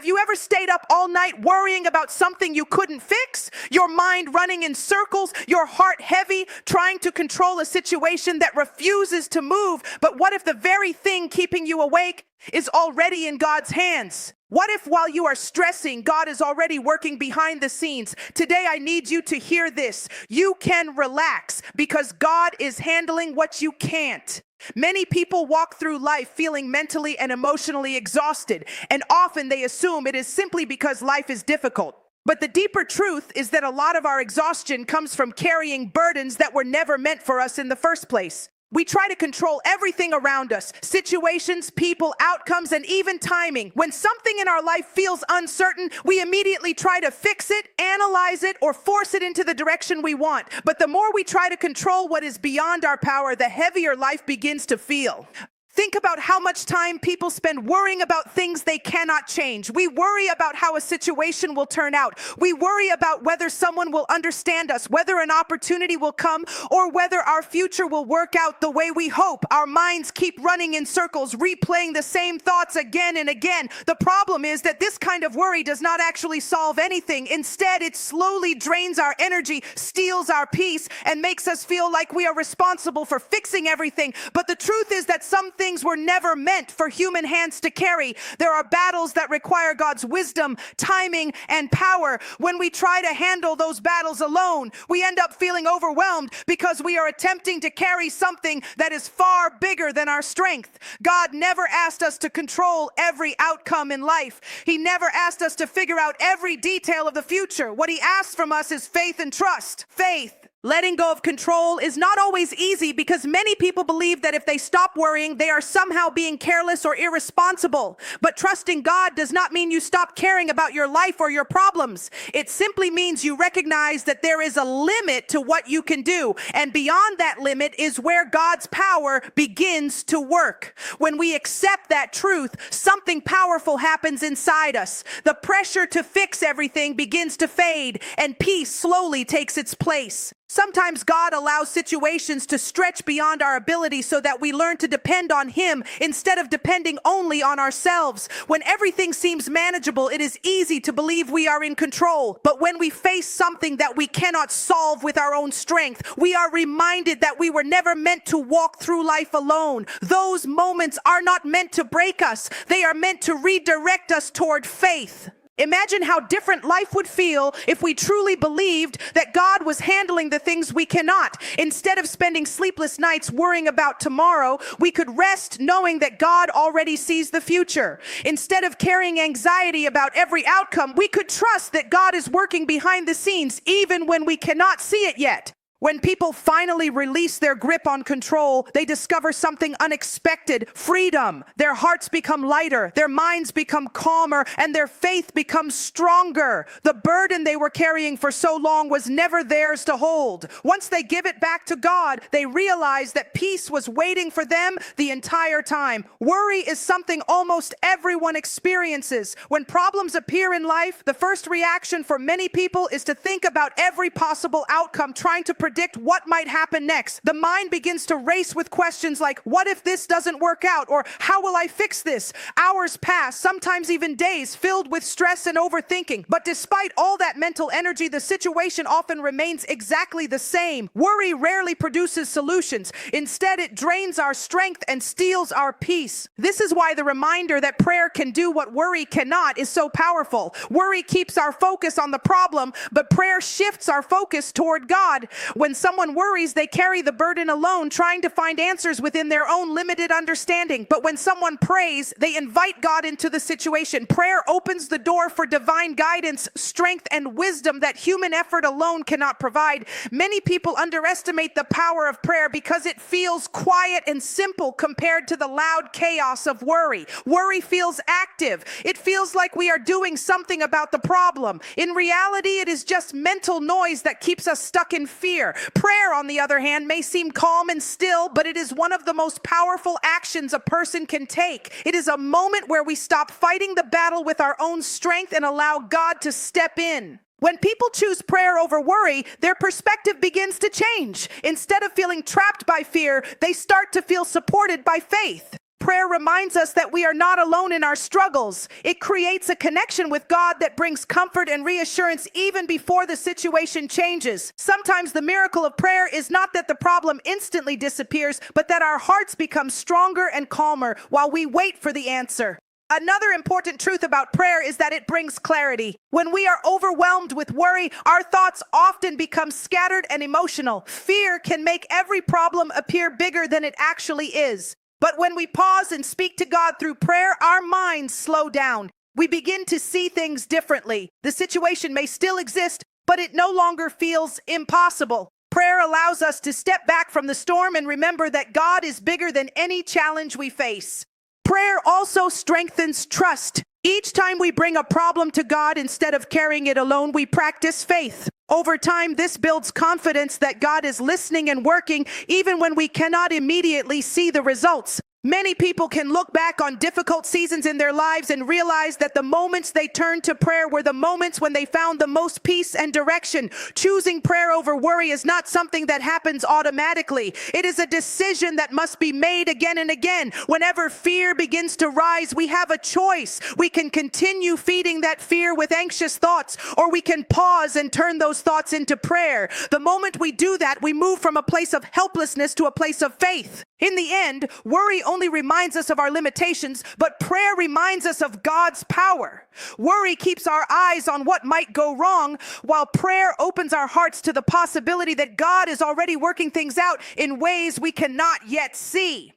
Have you ever stayed up all night worrying about something you couldn't fix? Your mind running in circles, your heart heavy, trying to control a situation that refuses to move. But what if the very thing keeping you awake is already in God's hands? What if while you are stressing, God is already working behind the scenes? Today, I need you to hear this. You can relax because God is handling what you can't. Many people walk through life feeling mentally and emotionally exhausted, and often they assume it is simply because life is difficult. But the deeper truth is that a lot of our exhaustion comes from carrying burdens that were never meant for us in the first place. We try to control everything around us, situations, people, outcomes, and even timing. When something in our life feels uncertain, we immediately try to fix it, analyze it, or force it into the direction we want. But the more we try to control what is beyond our power, the heavier life begins to feel. Think about how much time people spend worrying about things they cannot change. We worry about how a situation will turn out. We worry about whether someone will understand us, whether an opportunity will come, or whether our future will work out the way we hope. Our minds keep running in circles, replaying the same thoughts again and again. The problem is that this kind of worry does not actually solve anything. Instead, it slowly drains our energy, steals our peace, and makes us feel like we are responsible for fixing everything. But the truth is that some things were never meant for human hands to carry. There are battles that require God's wisdom, timing, and power. When we try to handle those battles alone, we end up feeling overwhelmed because we are attempting to carry something that is far bigger than our strength. God never asked us to control every outcome in life. He never asked us to figure out every detail of the future. What He asks from us is faith and trust. Faith. Letting go of control is not always easy because many people believe that if they stop worrying, they are somehow being careless or irresponsible. But trusting God does not mean you stop caring about your life or your problems. It simply means you recognize that there is a limit to what you can do. And beyond that limit is where God's power begins to work. When we accept that truth, something powerful happens inside us. The pressure to fix everything begins to fade, and peace slowly takes its place. Sometimes God allows situations to stretch beyond our ability so that we learn to depend on Him instead of depending only on ourselves. When everything seems manageable, it is easy to believe we are in control. But when we face something that we cannot solve with our own strength, we are reminded that we were never meant to walk through life alone. Those moments are not meant to break us. They are meant to redirect us toward faith. Imagine how different life would feel if we truly believed that God was handling the things we cannot. Instead of spending sleepless nights worrying about tomorrow, we could rest knowing that God already sees the future. Instead of carrying anxiety about every outcome, we could trust that God is working behind the scenes even when we cannot see it yet. When people finally release their grip on control, they discover something unexpected: freedom. Their hearts become lighter, their minds become calmer, and their faith becomes stronger. The burden they were carrying for so long was never theirs to hold. Once they give it back to God, they realize that peace was waiting for them the entire time. Worry is something almost everyone experiences. When problems appear in life, the first reaction for many people is to think about every possible outcome, trying to predict what might happen next. The mind begins to race with questions like, what if this doesn't work out? Or how will I fix this? Hours pass, sometimes even days, filled with stress and overthinking. But despite all that mental energy, the situation often remains exactly the same. Worry rarely produces solutions. Instead, it drains our strength and steals our peace. This is why the reminder that prayer can do what worry cannot is so powerful. Worry keeps our focus on the problem, but prayer shifts our focus toward God. When someone worries, they carry the burden alone, trying to find answers within their own limited understanding. But when someone prays, they invite God into the situation. Prayer opens the door for divine guidance, strength, and wisdom that human effort alone cannot provide. Many people underestimate the power of prayer because it feels quiet and simple compared to the loud chaos of worry. Worry feels active. It feels like we are doing something about the problem. In reality, it is just mental noise that keeps us stuck in fear. Prayer, on the other hand, may seem calm and still, but it is one of the most powerful actions a person can take. It is a moment where we stop fighting the battle with our own strength and allow God to step in. When people choose prayer over worry, their perspective begins to change. Instead of feeling trapped by fear, they start to feel supported by faith. Prayer reminds us that we are not alone in our struggles. It creates a connection with God that brings comfort and reassurance even before the situation changes. Sometimes the miracle of prayer is not that the problem instantly disappears, but that our hearts become stronger and calmer while we wait for the answer. Another important truth about prayer is that it brings clarity. When we are overwhelmed with worry, our thoughts often become scattered and emotional. Fear can make every problem appear bigger than it actually is. But when we pause and speak to God through prayer, our minds slow down. We begin to see things differently. The situation may still exist, but it no longer feels impossible. Prayer allows us to step back from the storm and remember that God is bigger than any challenge we face. Prayer also strengthens trust. Each time we bring a problem to God instead of carrying it alone, we practice faith. Over time, this builds confidence that God is listening and working even when we cannot immediately see the results. Many people can look back on difficult seasons in their lives and realize that the moments they turned to prayer were the moments when they found the most peace and direction. Choosing prayer over worry is not something that happens automatically. It is a decision that must be made again and again. Whenever fear begins to rise, we have a choice. We can continue feeding that fear with anxious thoughts, or we can pause and turn those thoughts into prayer. The moment we do that, we move from a place of helplessness to a place of faith. In the end, worry only reminds us of our limitations, but prayer reminds us of God's power. Worry keeps our eyes on what might go wrong, while prayer opens our hearts to the possibility that God is already working things out in ways we cannot yet see.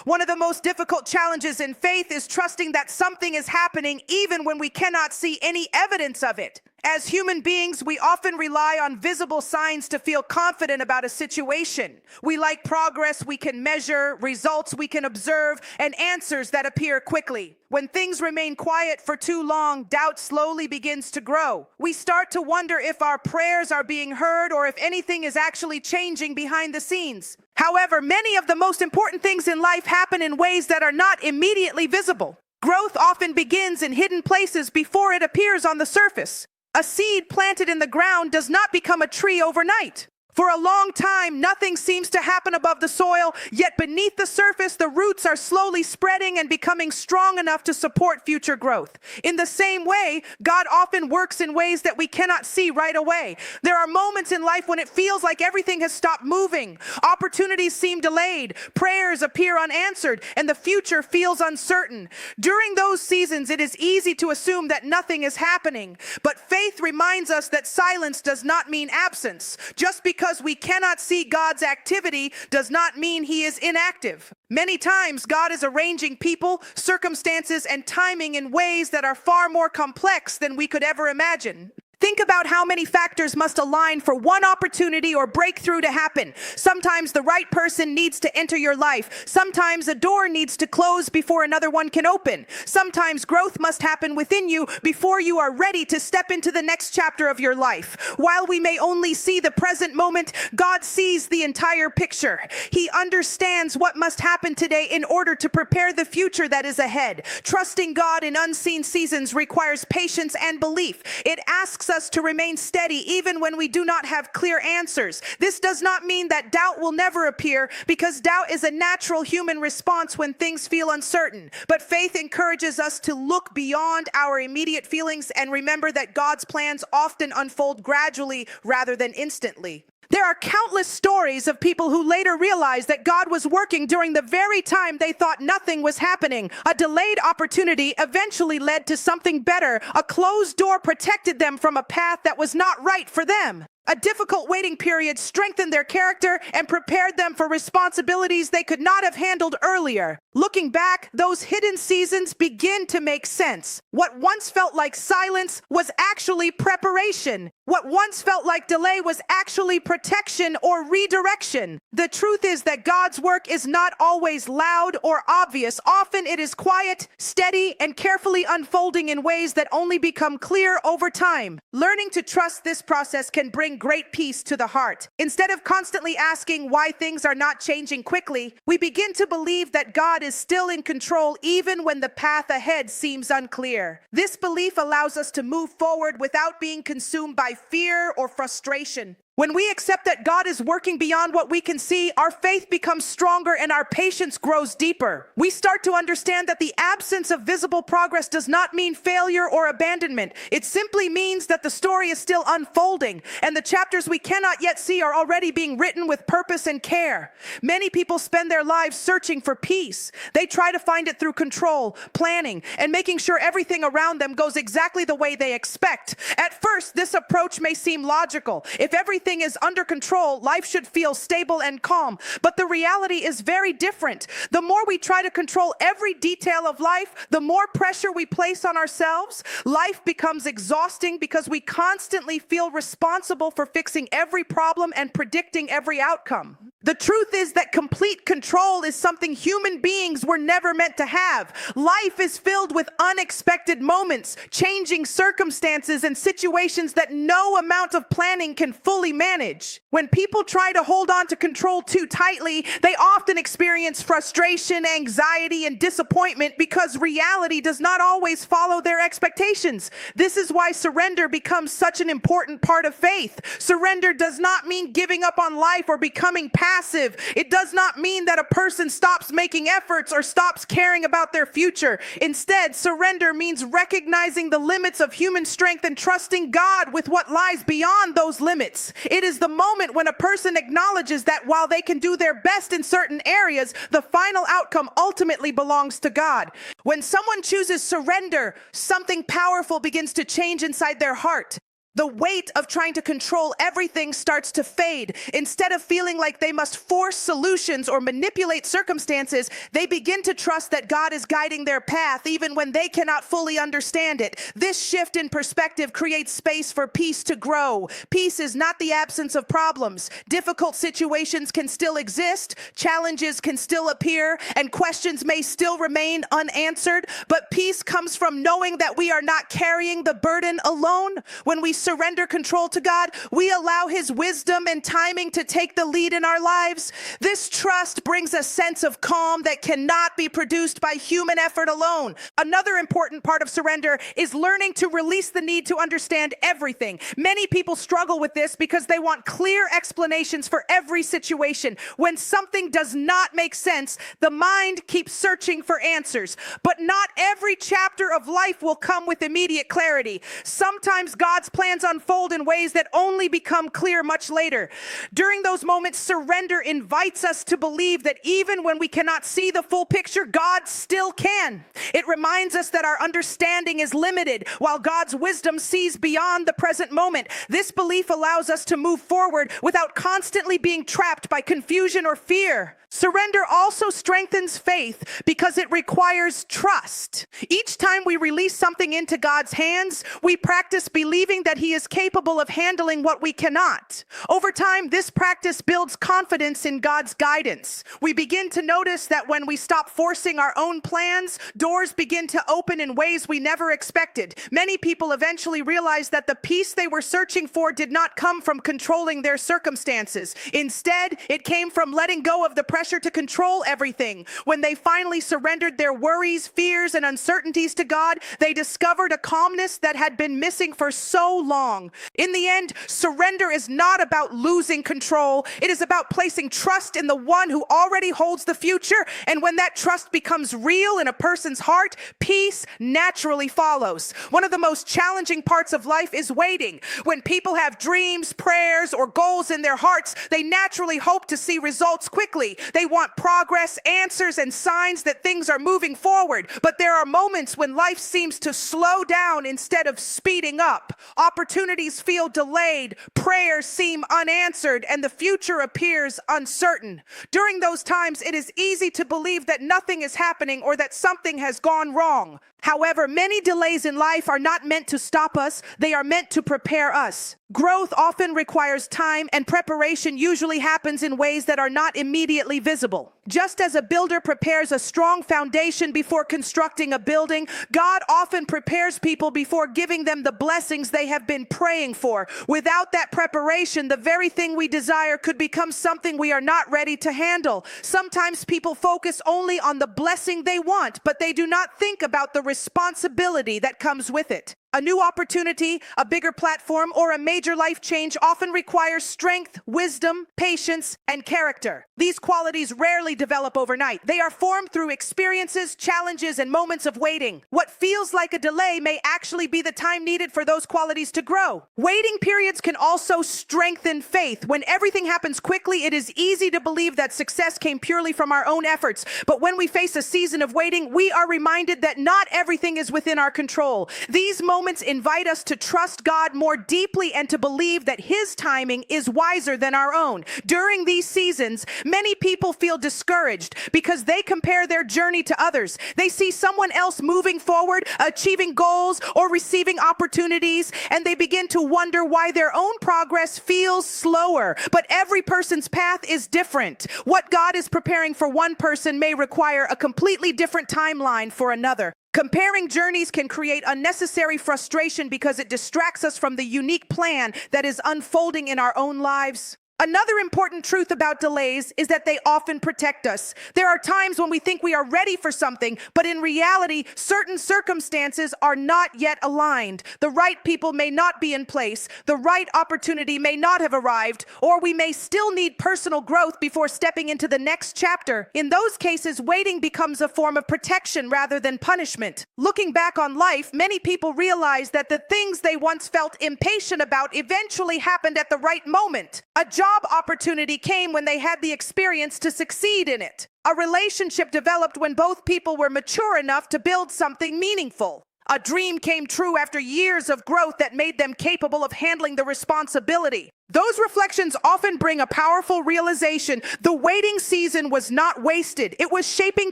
One of the most difficult challenges in faith is trusting that something is happening even when we cannot see any evidence of it. As human beings, we often rely on visible signs to feel confident about a situation. We like progress we can measure, results we can observe, and answers that appear quickly. When things remain quiet for too long, doubt slowly begins to grow. We start to wonder if our prayers are being heard or if anything is actually changing behind the scenes. However, many of the most important things in life happen in ways that are not immediately visible. Growth often begins in hidden places before it appears on the surface. A seed planted in the ground does not become a tree overnight. For a long time, nothing seems to happen above the soil, yet beneath the surface, the roots are slowly spreading and becoming strong enough to support future growth. In the same way, God often works in ways that we cannot see right away. There are moments in life when it feels like everything has stopped moving. Opportunities seem delayed, prayers appear unanswered, and the future feels uncertain. During those seasons, it is easy to assume that nothing is happening. But faith reminds us that silence does not mean absence. Just because we cannot see God's activity does not mean he is inactive. Many times, God is arranging people, circumstances, and timing in ways that are far more complex than we could ever imagine. Think about how many factors must align for one opportunity or breakthrough to happen. Sometimes the right person needs to enter your life. Sometimes a door needs to close before another one can open. Sometimes growth must happen within you before you are ready to step into the next chapter of your life. While we may only see the present moment, God sees the entire picture. He understands what must happen today in order to prepare the future that is ahead. Trusting God in unseen seasons requires patience and belief. It asks us to remain steady even when we do not have clear answers. This does not mean that doubt will never appear, because doubt is a natural human response when things feel uncertain. But faith encourages us to look beyond our immediate feelings and remember that God's plans often unfold gradually rather than instantly. There are countless stories of people who later realized that God was working during the very time they thought nothing was happening. A delayed opportunity eventually led to something better. A closed door protected them from a path that was not right for them. A difficult waiting period strengthened their character and prepared them for responsibilities they could not have handled earlier. Looking back, those hidden seasons begin to make sense. What once felt like silence was actually preparation. What once felt like delay was actually protection or redirection. The truth is that God's work is not always loud or obvious. Often it is quiet, steady, and carefully unfolding in ways that only become clear over time. Learning to trust this process can bring great peace to the heart. Instead of constantly asking why things are not changing quickly, we begin to believe that God is still in control even when the path ahead seems unclear. This belief allows us to move forward without being consumed by fear or frustration. When we accept that God is working beyond what we can see, our faith becomes stronger and our patience grows deeper. We start to understand that the absence of visible progress does not mean failure or abandonment. It simply means that the story is still unfolding, and the chapters we cannot yet see are already being written with purpose and care. Many people spend their lives searching for peace. They try to find it through control, planning, and making sure everything around them goes exactly the way they expect. At first, this approach may seem logical. If everything is under control, life should feel stable and calm. But the reality is very different. The more we try to control every detail of life, the more pressure we place on ourselves. Life becomes exhausting because we constantly feel responsible for fixing every problem and predicting every outcome. The truth is that complete control is something human beings were never meant to have. Life is filled with unexpected moments, changing circumstances, and situations that no amount of planning can fully manage. When people try to hold on to control too tightly, they often experience frustration, anxiety, and disappointment because reality does not always follow their expectations. This is why surrender becomes such an important part of faith. Surrender does not mean giving up on life or becoming passive. It does not mean that a person stops making efforts or stops caring about their future. Instead, surrender means recognizing the limits of human strength and trusting God with what lies beyond those limits. It is the moment when a person acknowledges that while they can do their best in certain areas, the final outcome ultimately belongs to God. When someone chooses surrender, something powerful begins to change inside their heart. The weight of trying to control everything starts to fade. Instead of feeling like they must force solutions or manipulate circumstances, they begin to trust that God is guiding their path even when they cannot fully understand it. This shift in perspective creates space for peace to grow. Peace is not the absence of problems. Difficult situations can still exist, challenges can still appear, and questions may still remain unanswered, but peace comes from knowing that we are not carrying the burden alone. When we surrender control to God, we allow His wisdom and timing to take the lead in our lives. This trust brings a sense of calm that cannot be produced by human effort alone. Another important part of surrender is learning to release the need to understand everything. Many people struggle with this because they want clear explanations for every situation. When something does not make sense, the mind keeps searching for answers. But not every chapter of life will come with immediate clarity. Sometimes God's plans unfold in ways that only become clear much later. During those moments, surrender invites us to believe that even when we cannot see the full picture, God still can. It reminds us that our understanding is limited, while God's wisdom sees beyond the present moment. This belief allows us to move forward without constantly being trapped by confusion or fear. Surrender also strengthens faith because it requires trust. Each time we release something into God's hands, we practice believing that He is capable of handling what we cannot. Over time, this practice builds confidence in God's guidance. We begin to notice that when we stop forcing our own plans, doors begin to open in ways we never expected. Many people eventually realize that the peace they were searching for did not come from controlling their circumstances. Instead, it came from letting go of the pressure to control everything. When they finally surrendered their worries, fears, and uncertainties to God, they discovered a calmness that had been missing for so long. In the end, surrender is not about losing control. It is about placing trust in the one who already holds the future. And when that trust becomes real in a person's heart, peace naturally follows. One of the most challenging parts of life is waiting. When people have dreams, prayers, or goals in their hearts, they naturally hope to see results quickly. They want progress, answers, and signs that things are moving forward. But there are moments when life seems to slow down instead of speeding up. Opportunities feel delayed, prayers seem unanswered, and the future appears uncertain. During those times, it is easy to believe that nothing is happening or that something has gone wrong. However, many delays in life are not meant to stop us, they are meant to prepare us. Growth often requires time, and preparation usually happens in ways that are not immediately visible. Just as a builder prepares a strong foundation before constructing a building, God often prepares people before giving them the blessings they have been praying for. Without that preparation, the very thing we desire could become something we are not ready to handle. Sometimes people focus only on the blessing they want, but they do not think about the responsibility that comes with it. A new opportunity, a bigger platform, or a major life change often requires strength, wisdom, patience, and character. These qualities rarely develop overnight. They are formed through experiences, challenges, and moments of waiting. What feels like a delay may actually be the time needed for those qualities to grow. Waiting periods can also strengthen faith. When everything happens quickly, it is easy to believe that success came purely from our own efforts. But when we face a season of waiting, we are reminded that not everything is within our control. These moments invite us to trust God more deeply and to believe that His timing is wiser than our own. During these seasons, many people feel discouraged because they compare their journey to others. They see someone else moving forward, achieving goals, or receiving opportunities, and they begin to wonder why their own progress feels slower. But every person's path is different. What God is preparing for one person may require a completely different timeline for another. Comparing journeys can create unnecessary frustration because it distracts us from the unique plan that is unfolding in our own lives. Another important truth about delays is that they often protect us. There are times when we think we are ready for something, but in reality, certain circumstances are not yet aligned. The right people may not be in place, the right opportunity may not have arrived, or we may still need personal growth before stepping into the next chapter. In those cases, waiting becomes a form of protection rather than punishment. Looking back on life, many people realize that the things they once felt impatient about eventually happened at the right moment. A job opportunity came when they had the experience to succeed in it. A relationship developed when both people were mature enough to build something meaningful. A dream came true after years of growth that made them capable of handling the responsibility. Those reflections often bring a powerful realization. The waiting season was not wasted. It was shaping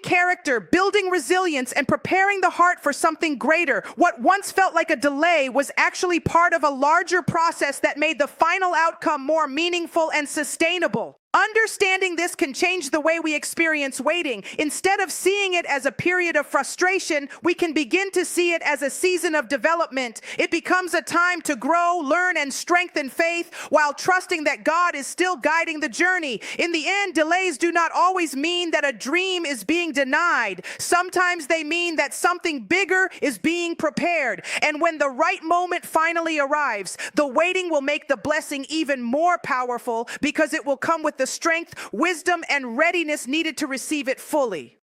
character, building resilience, and preparing the heart for something greater. What once felt like a delay was actually part of a larger process that made the final outcome more meaningful and sustainable. Understanding this can change the way we experience waiting. Instead of seeing it as a period of frustration, we can begin to see it as a season of development. It becomes a time to grow, learn, and strengthen faith while trusting that God is still guiding the journey. In the end, delays do not always mean that a dream is being denied. Sometimes they mean that something bigger is being prepared. And when the right moment finally arrives, the waiting will make the blessing even more powerful because it will come with the strength, wisdom, and readiness needed to receive it fully.